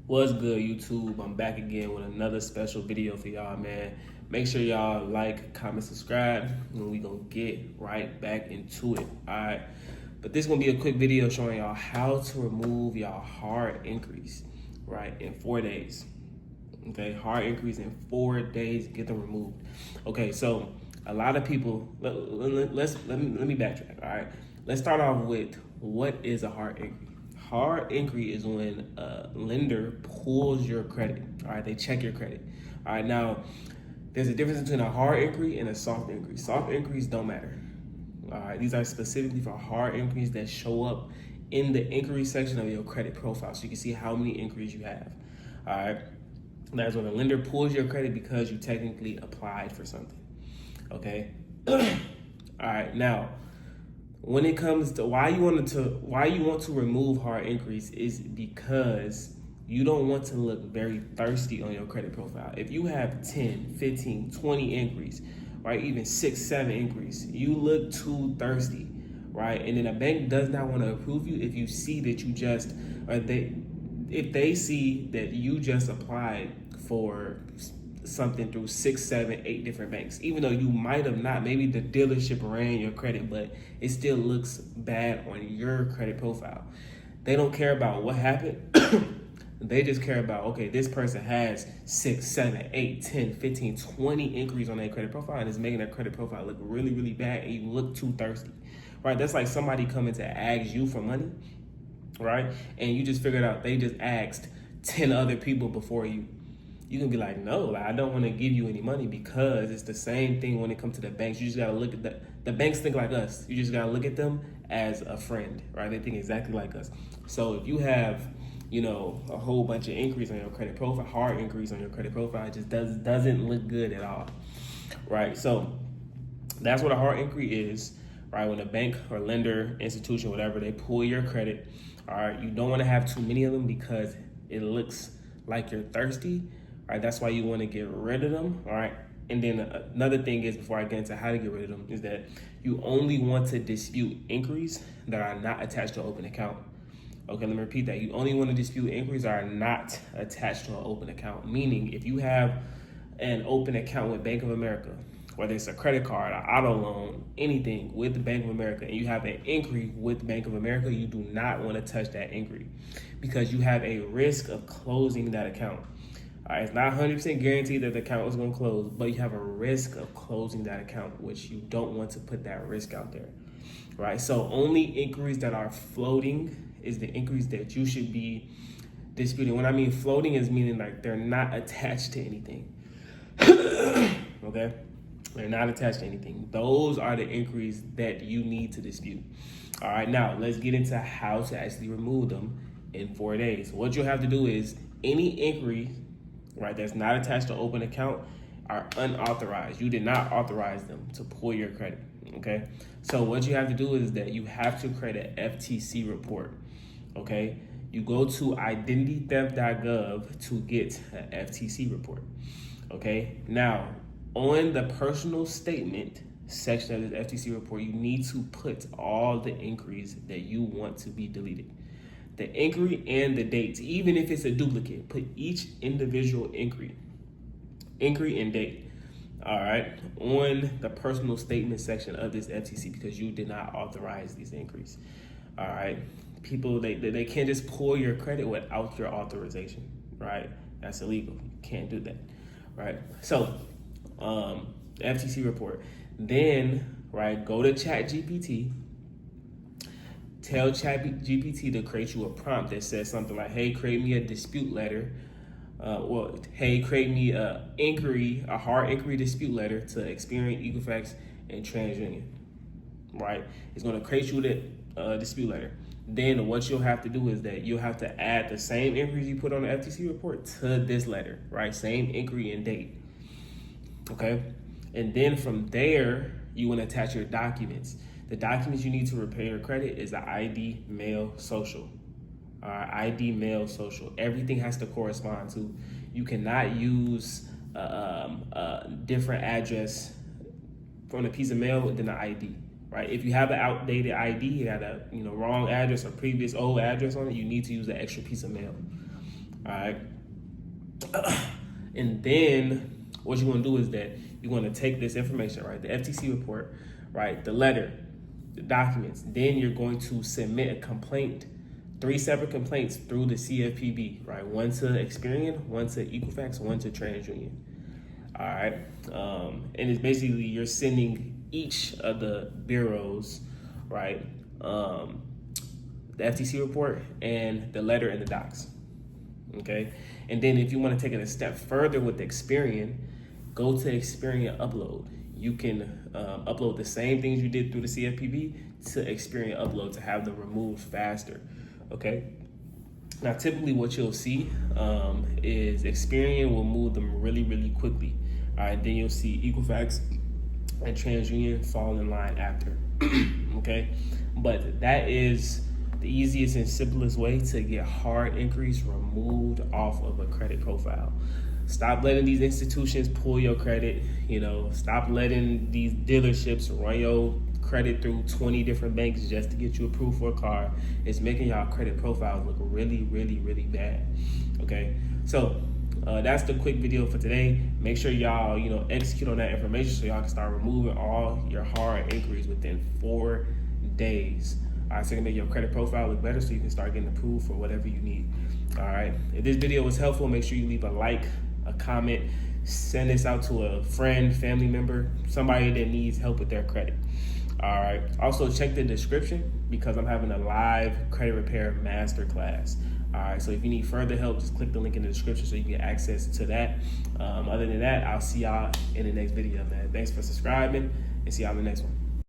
What's good, YouTube? I'm back again with another special video for y'all, man. Make sure y'all like, comment, subscribe, and we gonna get right back into it, all right? But this is gonna be a quick video showing y'all how to remove y'all hard increase, right, in 4 days. Okay, hard increase in 4 days, get them removed. Okay, so a lot of people, let me backtrack, all right? Let's start off with what is a hard increase. Hard increase is when a lender pulls your credit, all right? They check your credit, all right? Now, there's a difference between a hard increase and a soft increase. Soft increase don't matter, all right? These are specifically for hard increase that show up in the inquiry section of your credit profile, so you can see how many inquiries you have, all right? That's when a lender pulls your credit because you technically applied for something, okay? All right, now, when it comes to why you want to remove hard increase is because you don't want to look very thirsty on your credit profile. If you have 10, 15, 20 inquiries, right, even 6, 7 inquiries, you look too thirsty, right? And then a bank does not want to approve you if you see that you just, if they see that you just applied for something through 6, 7, 8 different banks, even though you might have not, maybe the dealership ran your credit, but it still looks bad on your credit profile. They don't care about what happened. They just care about, okay, this person has 6, 7, 8, 10, 15, 20 inquiries on their credit profile and it's making their credit profile look really, really bad and you look too thirsty, right? That's like somebody coming to ask you for money, right? And you just figured out they just asked 10 other people before you. You can be like, no, I don't want to give you any money, because it's the same thing when it comes to the banks. You just got to look at the banks think like us. You just got to look at them as a friend, right? They think exactly like us. So if you have, a whole bunch of inquiries on your credit profile, hard inquiries on your credit profile, it just doesn't look good at all, right? So that's what a hard inquiry is, right? When a bank or lender, institution, whatever, they pull your credit, all right? You don't want to have too many of them because it looks like you're thirsty. Right, that's why you want to get rid of them, all right? And then another thing is, before I get into how to get rid of them, is that you only want to dispute inquiries that are not attached to an open account. Okay, let me repeat that. You only want to dispute inquiries that are not attached to an open account, meaning if you have an open account with Bank of America, whether it's a credit card, an auto loan, anything with the Bank of America, and you have an inquiry with Bank of America, you do not want to touch that inquiry because you have a risk of closing that account. All right, it's not 100% guaranteed that the account is going to close, but you have a risk of closing that account, which you don't want to put that risk out there, right? So only inquiries that are floating is the inquiries that you should be disputing. When I mean floating is meaning like they're not attached to anything, okay? They're not attached to anything. Those are the inquiries that you need to dispute. All right, now let's get into how to actually remove them in 4 days. What you'll have to do is any inquiry, right, that's not attached to open account are unauthorized. You did not authorize them to pull your credit, okay? So what you have to do is that you have to create an FTC report, okay? You go to identitytheft.gov to get an FTC report, okay? Now, on the personal statement section of this FTC report, you need to put all the inquiries that you want to be deleted. The inquiry and the dates, even if it's a duplicate, put each individual inquiry and date, all right, on the personal statement section of this FTC, because you did not authorize these inquiries, all right? People, they can't just pull your credit without your authorization, right? That's illegal. You can't do that, right? So, the FTC report. Then, right, go to ChatGPT. Tell ChatGPT to create you a prompt that says something like, hey, create me a dispute letter. Hey, create me a hard inquiry dispute letter to Experian, Equifax, and TransUnion, right? It's going to create you the dispute letter. Then what you'll have to do is that you'll have to add the same inquiries you put on the FTC report to this letter, right? Same inquiry and date, okay? And then from there, you want to attach your documents. The documents you need to repair your credit is the ID, mail, social. ID, mail, social. Everything has to correspond to. You cannot use a different address from a piece of mail than an ID, right? If you have an outdated ID, you got a wrong address or previous old address on it, you need to use an extra piece of mail. All right. And then what you're going to do is that you're going to take this information, right? The FTC report, right? The letter, the documents. Then you're going to submit a complaint, 3 separate complaints through the CFPB, right? One to Experian, one to Equifax, one to TransUnion. All right. And it's basically you're sending each of the bureaus, right? The FTC report and the letter and the docs. Okay. And then if you want to take it a step further with Experian, go to Experian Upload. You can upload the same things you did through the CFPB to Experian Upload to have them removed faster. Okay. Now, typically what you'll see is Experian will move them really, really quickly. All right. Then you'll see Equifax and TransUnion fall in line after. Okay. But that is the easiest and simplest way to get hard inquiries removed off of a credit profile. Stop letting these institutions pull your credit. Stop letting these dealerships run your credit through 20 different banks just to get you approved for a car. It's making y'all credit profiles look really, really, really bad. Okay, so that's the quick video for today. Make sure y'all, execute on that information so y'all can start removing all your hard inquiries within 4 days. All right, so you can make your credit profile look better so you can start getting approved for whatever you need. All right, if this video was helpful, make sure you leave a like, a comment, send this out to a friend, family member, somebody that needs help with their credit. All right, also check the description because I'm having a live credit repair masterclass. All right, so if you need further help, just click the link in the description so you can get access to that. Other than that, I'll see y'all in the next video, man. Thanks for subscribing and see y'all in the next one.